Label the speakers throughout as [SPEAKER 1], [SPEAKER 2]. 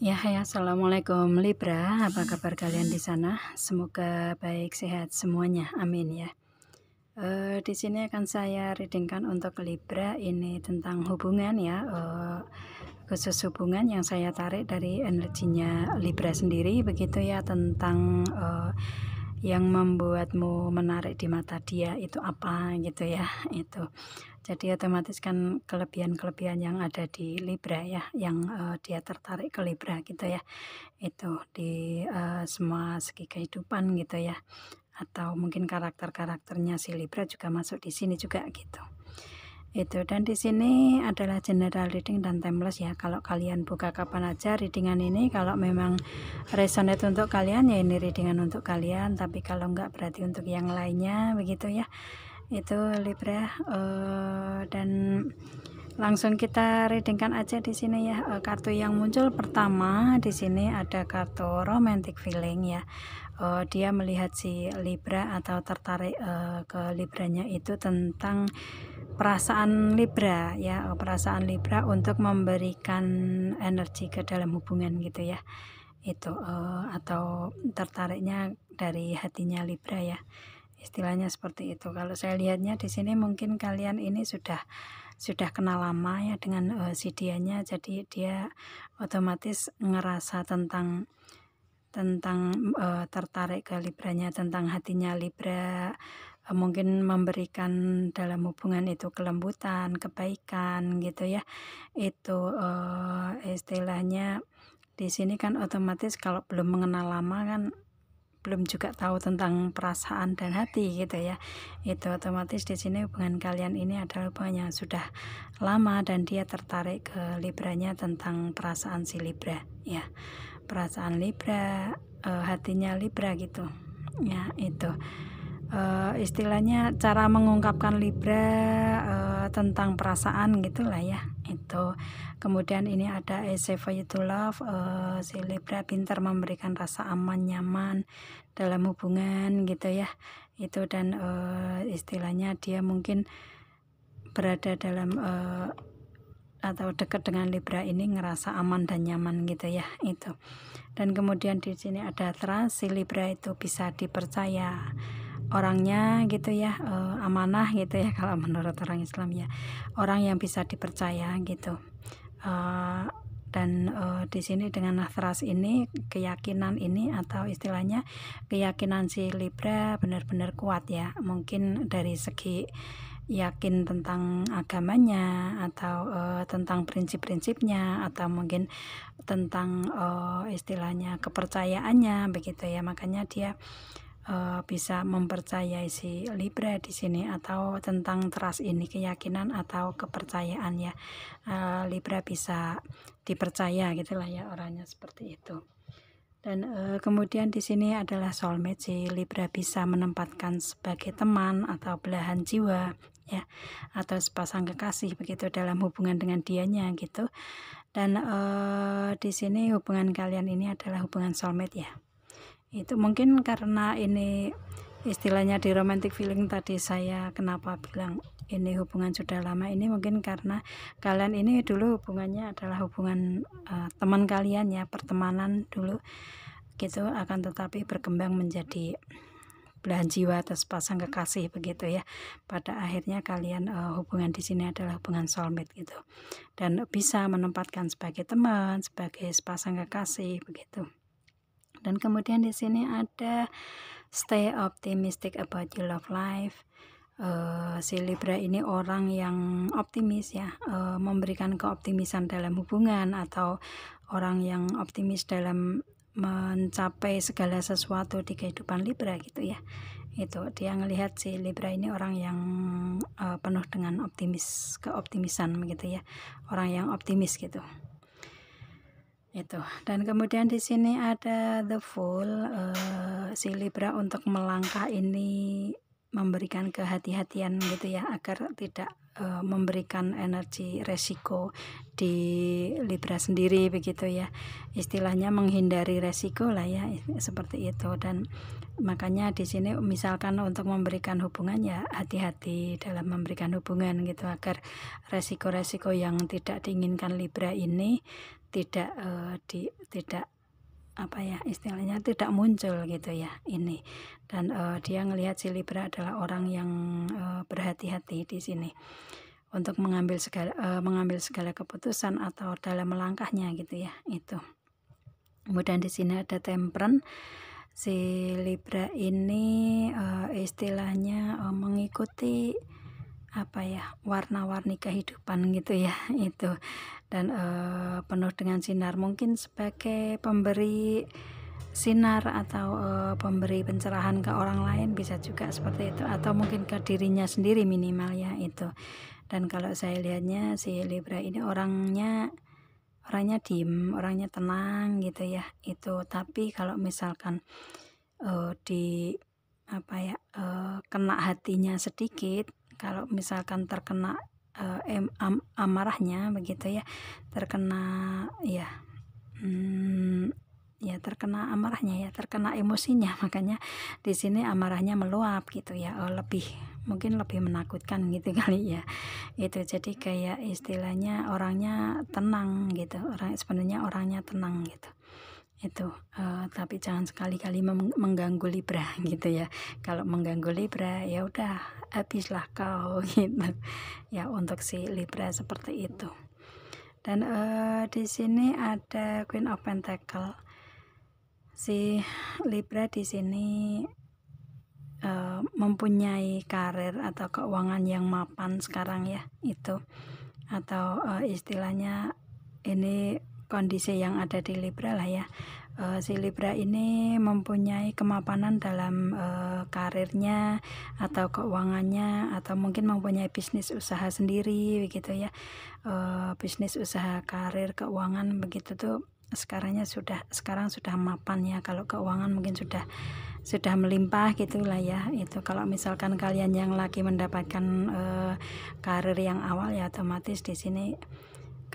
[SPEAKER 1] Ya, hai, assalamualaikum Libra. Apa kabar kalian di sana? Semoga baik, sehat semuanya. Amin ya. Di sini akan saya readingkan untuk Libra ini tentang hubungan ya. Khusus hubungan yang saya tarik dari energinya Libra sendiri begitu ya, tentang yang membuatmu menarik di mata dia itu apa gitu ya. Itu. Jadi otomatis kan kelebihan-kelebihan yang ada di Libra ya, yang dia tertarik ke Libra gitu ya. Itu di semua segi kehidupan gitu ya. Atau mungkin karakter-karakternya si Libra juga masuk di sini juga gitu. Itu, dan di sini adalah general reading dan timeless ya. Kalau kalian buka kapan aja readingan ini, kalau memang resonate untuk kalian ya ini readingan untuk kalian, tapi kalau enggak berarti untuk yang lainnya begitu ya. Itu Libra, dan langsung kita readingkan aja di sini ya. Kartu yang muncul pertama di sini ada kartu romantic feeling ya. Dia melihat si Libra atau tertarik ke Libranya itu tentang perasaan Libra ya, perasaan Libra untuk memberikan energi ke dalam hubungan gitu ya. Itu atau tertariknya dari hatinya Libra ya. Istilahnya seperti itu. Kalau saya lihatnya di sini mungkin kalian ini sudah kenal lama ya dengan si dianya, jadi dia otomatis ngerasa tentang tertarik ke Libranya, tentang hatinya Libra, mungkin memberikan dalam hubungan itu kelembutan, kebaikan gitu ya. Itu istilahnya di sini kan otomatis kalau belum mengenal lama kan belum juga tahu tentang perasaan dan hati gitu ya. Itu otomatis di sini hubungan kalian ini adalah hubungan yang sudah lama dan dia tertarik ke Libranya tentang perasaan si Libra ya. Perasaan Libra, hatinya Libra gitu ya. Itu istilahnya cara mengungkapkan Libra tentang perasaan gitulah ya. Itu kemudian ini ada easy for you to love, si Libra pintar memberikan rasa aman, nyaman dalam hubungan gitu ya. Itu, dan istilahnya dia mungkin berada dalam atau dekat dengan Libra ini ngerasa aman dan nyaman gitu ya. Itu, dan kemudian di sini ada trust, si Libra itu bisa dipercaya orangnya gitu ya, amanah gitu ya kalau menurut orang Islam ya, orang yang bisa dipercaya gitu. Dan di sini dengan trust ini, keyakinan ini atau istilahnya keyakinan si Libra benar-benar kuat ya, mungkin dari segi yakin tentang agamanya atau tentang prinsip-prinsipnya atau mungkin tentang istilahnya kepercayaannya begitu ya. Makanya dia bisa mempercayai si Libra di sini, atau tentang trust ini, keyakinan atau kepercayaan ya. Libra bisa dipercaya gitulah ya, orangnya seperti itu. Dan kemudian di sini adalah soulmate, si Libra bisa menempatkan sebagai teman atau belahan jiwa ya, atau sepasang kekasih begitu dalam hubungan dengan dianya gitu. Dan di sini hubungan kalian ini adalah hubungan soulmate ya. Itu mungkin karena ini istilahnya di romantic feeling tadi saya kenapa bilang ini hubungan sudah lama, ini mungkin karena kalian ini dulu hubungannya adalah hubungan teman kalian ya, pertemanan dulu gitu, akan tetapi berkembang menjadi belahan jiwa atau sepasang kekasih begitu ya. Pada akhirnya kalian hubungan di sini adalah hubungan soulmate gitu, dan bisa menempatkan sebagai teman, sebagai sepasang kekasih begitu. Dan kemudian di sini ada stay optimistic about your love life. Si Libra ini orang yang optimis ya, memberikan keoptimisan dalam hubungan, atau orang yang optimis dalam mencapai segala sesuatu di kehidupan Libra gitu ya. Itu dia ngelihat si Libra ini orang yang penuh dengan keoptimisan gitu ya, orang yang optimis gitu. Itu, dan kemudian di sini ada the Fool. Si Libra untuk melangkah ini memberikan kehati-hatian gitu ya, agar tidak memberikan energi resiko di Libra sendiri begitu ya, istilahnya menghindari resiko lah ya, seperti itu. Dan makanya di sini misalkan untuk memberikan hubungan ya hati-hati dalam memberikan hubungan gitu, agar resiko-resiko yang tidak diinginkan Libra ini tidak apa ya istilahnya tidak muncul gitu ya ini. Dan dia ngelihat si Libra adalah orang yang berhati-hati di sini untuk mengambil segala keputusan atau dalam melangkahnya gitu ya itu. Kemudian di sini ada Temperance. Si Libra ini istilahnya mengikuti apa ya warna-warni kehidupan gitu ya itu. Dan penuh dengan sinar, mungkin sebagai pemberi sinar atau pemberi pencerahan ke orang lain, bisa juga seperti itu, atau mungkin ke dirinya sendiri minimal ya itu. Dan kalau saya lihatnya si Libra ini orangnya diem, orangnya tenang gitu ya itu. Tapi kalau misalkan di apa ya kena hatinya sedikit, kalau misalkan terkena amarahnya begitu ya, terkena ya terkena amarahnya ya, terkena emosinya, makanya di sini amarahnya meluap gitu ya, mungkin lebih menakutkan gitu kali ya itu. Jadi kayak istilahnya orangnya tenang gitu, sebenarnya orangnya tenang gitu itu. Tapi jangan sekali-kali mengganggu Libra gitu ya. Kalau mengganggu Libra ya udah habislah kau gitu ya, untuk si Libra seperti itu. Dan di sini ada Queen of Pentacle. Si Libra di sini mempunyai karir atau keuangan yang mapan sekarang ya itu, atau istilahnya ini kondisi yang ada di Libra lah ya. Si Libra ini mempunyai kemapanan dalam karirnya atau keuangannya, atau mungkin mempunyai bisnis usaha sendiri begitu ya. Bisnis usaha, karir, keuangan begitu tuh sekarang sudah mapan ya. Kalau keuangan mungkin sudah melimpah gitulah ya itu. Kalau misalkan kalian yang lagi mendapatkan karir yang awal ya, otomatis di sini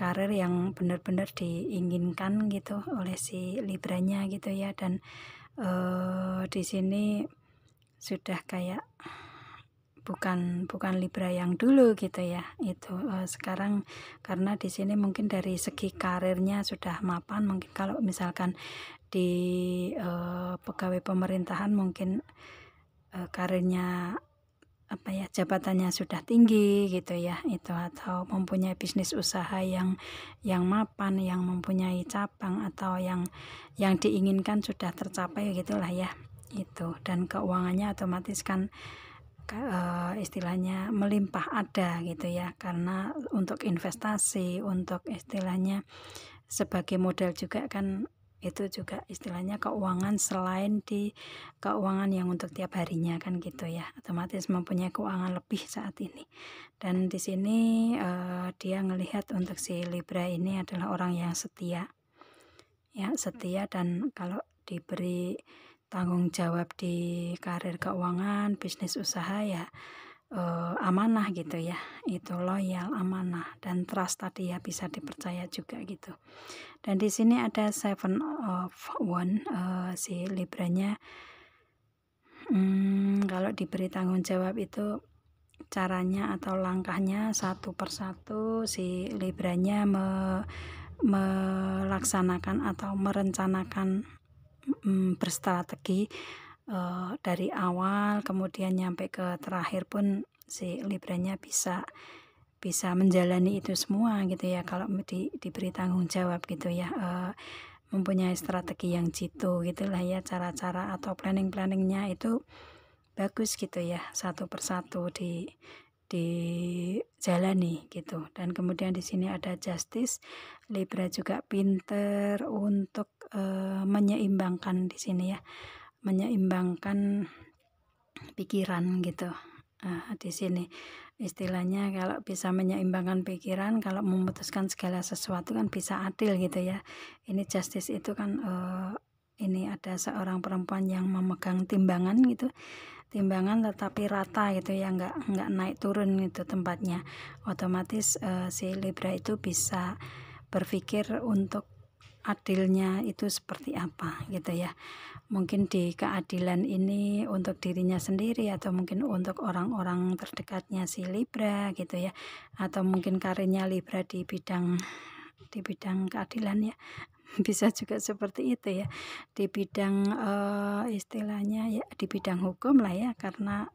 [SPEAKER 1] karir yang benar-benar diinginkan gitu oleh si Libranya gitu ya. Dan di sini sudah kayak bukan Libra yang dulu gitu ya itu. Sekarang karena di sini mungkin dari segi karirnya sudah mapan, mungkin kalau misalkan di pegawai pemerintahan mungkin karirnya apa ya, jabatannya sudah tinggi gitu ya itu, atau mempunyai bisnis usaha yang mapan, yang mempunyai cabang, atau yang diinginkan sudah tercapai gitulah ya itu. Dan keuangannya otomatis kan istilahnya melimpah ada gitu ya, karena untuk investasi, untuk istilahnya sebagai modal juga kan, itu juga istilahnya keuangan selain di keuangan yang untuk tiap harinya kan gitu ya, otomatis mempunyai keuangan lebih saat ini. Dan di sini dia ngelihat untuk si Libra ini adalah orang yang setia ya, setia. Dan kalau diberi tanggung jawab di karir, keuangan, bisnis usaha ya amanah gitu ya, itu loyal, amanah, dan trust tadi ya, bisa dipercaya juga gitu. Dan di sini ada Seven of Wands. Si Libranya kalau diberi tanggung jawab itu caranya atau langkahnya satu persatu si Libranya melaksanakan atau merencanakan, berstrategi dari awal kemudian nyampe ke terakhir pun si Libranya bisa menjalani itu semua gitu ya, kalau diberi tanggung jawab gitu ya. Mempunyai strategi yang jitu gitulah ya, cara-cara atau planningnya itu bagus gitu ya, satu persatu dijalani gitu. Dan kemudian di sini ada Justice. Libra juga pinter untuk menyeimbangkan di sini ya, menyeimbangkan pikiran gitu. Di sini istilahnya kalau bisa menyeimbangkan pikiran, kalau memutuskan segala sesuatu kan bisa adil gitu ya. Ini Justice itu kan ini ada seorang perempuan yang memegang timbangan gitu, timbangan tetapi rata gitu ya, nggak naik turun gitu tempatnya. Otomatis si Libra itu bisa berpikir untuk adilnya itu seperti apa gitu ya. Mungkin di keadilan ini untuk dirinya sendiri, atau mungkin untuk orang-orang terdekatnya si Libra gitu ya, atau mungkin karirnya Libra di bidang di bidang keadilan ya. Bisa juga seperti itu ya, di bidang istilahnya ya di bidang hukum lah ya, karena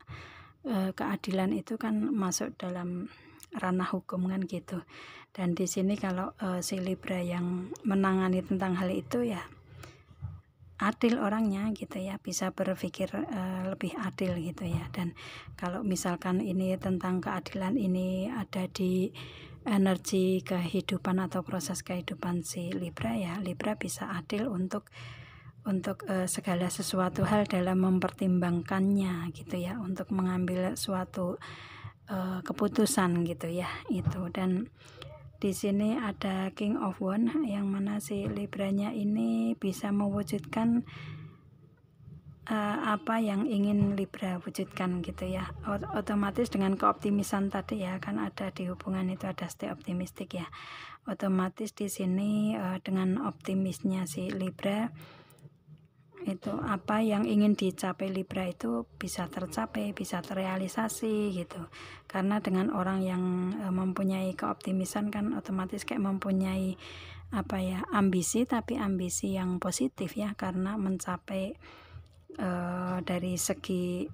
[SPEAKER 1] keadilan itu kan masuk dalam ranah hukum kan gitu. Dan di sini kalau si Libra yang menangani tentang hal itu ya adil orangnya gitu ya, bisa berpikir lebih adil gitu ya. Dan kalau misalkan ini tentang keadilan ini ada di energi kehidupan atau proses kehidupan si Libra ya, Libra bisa adil untuk segala sesuatu hal dalam mempertimbangkannya gitu ya, untuk mengambil suatu keputusan gitu ya itu. Dan di sini ada King of Wands yang mana si Libranya ini bisa mewujudkan apa yang ingin Libra wujudkan gitu ya. Otomatis dengan keoptimisan tadi ya, kan ada di hubungan itu ada stay optimistik ya. Otomatis di sini dengan optimisnya si Libra itu apa yang ingin dicapai Libra itu bisa tercapai, bisa terrealisasi gitu. Karena dengan orang yang mempunyai keoptimisan kan otomatis kayak mempunyai apa ya, ambisi, tapi ambisi yang positif ya, karena mencapai dari segi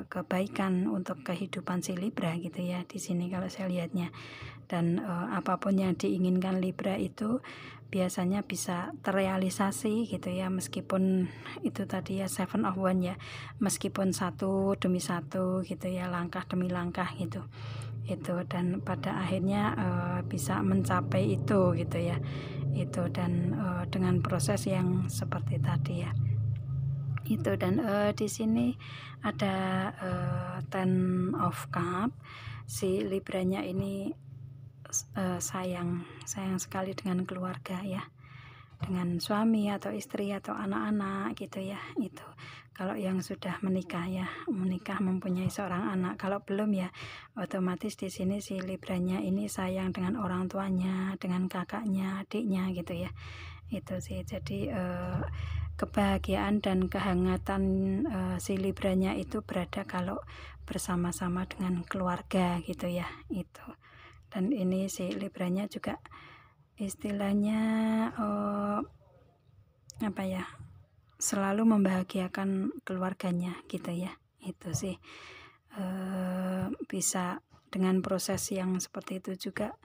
[SPEAKER 1] kebaikan untuk kehidupan si Libra gitu ya di sini kalau saya lihatnya. Dan apapun yang diinginkan Libra itu biasanya bisa terrealisasi gitu ya, meskipun itu tadi ya Seven of Wands ya, meskipun satu demi satu gitu ya, langkah demi langkah gitu itu, dan pada akhirnya bisa mencapai itu gitu ya itu. Dan dengan proses yang seperti tadi ya itu. Dan di sini ada Ten of Cup, si Libranya ini sayang sekali dengan keluarga ya, dengan suami atau istri atau anak-anak gitu ya itu. Kalau yang sudah menikah ya, menikah mempunyai seorang anak, kalau belum ya otomatis di sini si Libranya ini sayang dengan orang tuanya, dengan kakaknya, adiknya gitu ya itu sih. Jadi kebahagiaan dan kehangatan si Libranya itu berada kalau bersama-sama dengan keluarga gitu ya itu. Dan ini si Libranya juga istilahnya apa ya, selalu membahagiakan keluarganya gitu ya itu sih. Bisa dengan proses yang seperti itu juga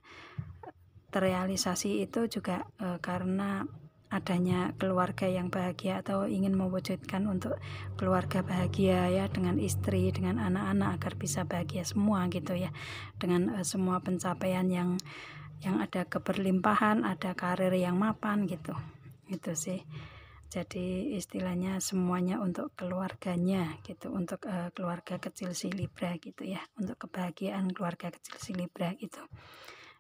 [SPEAKER 1] terrealisasi itu juga karena adanya keluarga yang bahagia atau ingin mewujudkan untuk keluarga bahagia ya, dengan istri, dengan anak-anak agar bisa bahagia semua gitu ya, dengan semua pencapaian yang ada keberlimpahan, ada karir yang mapan gitu itu sih. Jadi istilahnya semuanya untuk keluarganya gitu, untuk keluarga kecil si Libra gitu ya, untuk kebahagiaan keluarga kecil si Libra gitu.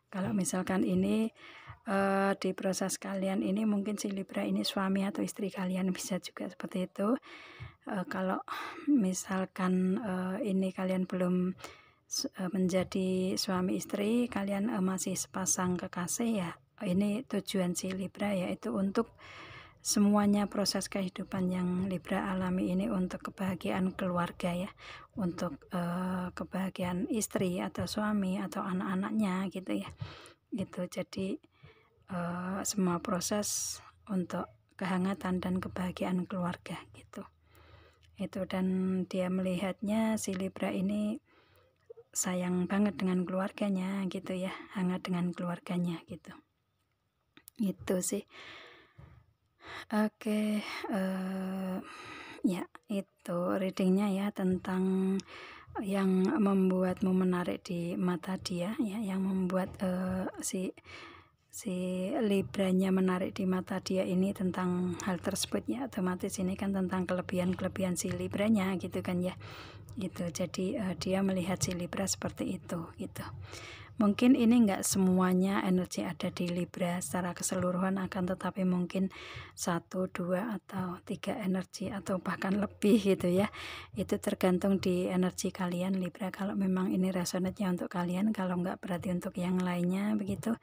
[SPEAKER 1] Kalau misalkan ini di proses kalian ini mungkin si Libra ini suami atau istri kalian, bisa juga seperti itu. Kalau misalkan ini kalian belum menjadi suami istri, kalian masih sepasang kekasih ya, ini tujuan si Libra yaitu untuk semuanya proses kehidupan yang Libra alami ini untuk kebahagiaan keluarga ya, untuk kebahagiaan istri atau suami atau anak-anaknya gitu ya gitu. Jadi semua proses untuk kehangatan dan kebahagiaan keluarga gitu itu. Dan dia melihatnya si Libra ini sayang banget dengan keluarganya gitu ya, hangat dengan keluarganya gitu itu sih. Oke, ya itu readingnya ya, tentang yang membuatmu menarik di mata dia ya, yang membuat si Libranya menarik di mata dia ini tentang hal tersebut ya. Otomatis ini kan tentang kelebihan si Libranya gitu kan ya gitu. Jadi dia melihat si Libra seperti itu gitu. Mungkin ini enggak semuanya energi ada di Libra secara keseluruhan, akan tetapi mungkin 1, 2 atau 3 energi atau bahkan lebih gitu ya. Itu tergantung di energi kalian Libra, kalau memang ini resonate-nya untuk kalian, kalau enggak berarti untuk yang lainnya begitu.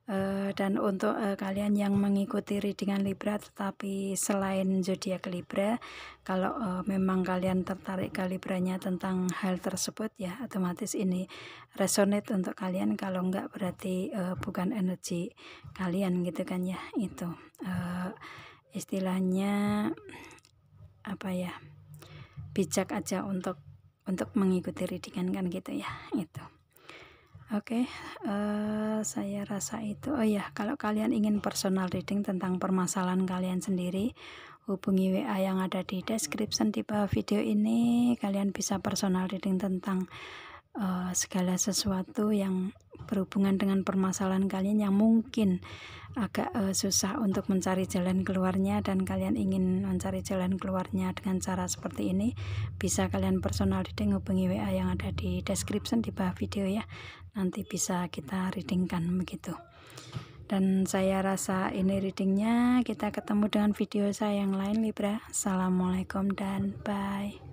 [SPEAKER 1] Dan untuk kalian yang mengikuti readingan Libra tetapi selain zodiak Libra, kalau memang kalian tertarik ke Libranya tentang hal tersebut, ya otomatis ini resonate untuk kalian. Kalau enggak berarti bukan energi kalian gitu kan ya. Itu istilahnya apa ya, bijak aja untuk mengikuti readingan kan gitu ya. Itu oke, saya rasa itu. Oh ya, kalau kalian ingin personal reading tentang permasalahan kalian sendiri, hubungi WA yang ada di description di bawah video ini. Kalian bisa personal reading tentang segala sesuatu yang berhubungan dengan permasalahan kalian yang mungkin agak susah untuk mencari jalan keluarnya, dan kalian ingin mencari jalan keluarnya dengan cara seperti ini, bisa kalian personal reading, hubungi WA yang ada di description di bawah video ya. Nanti bisa kita readingkan begitu. Dan saya rasa ini readingnya. Kita ketemu dengan video saya yang lain Libra. Assalamualaikum dan bye.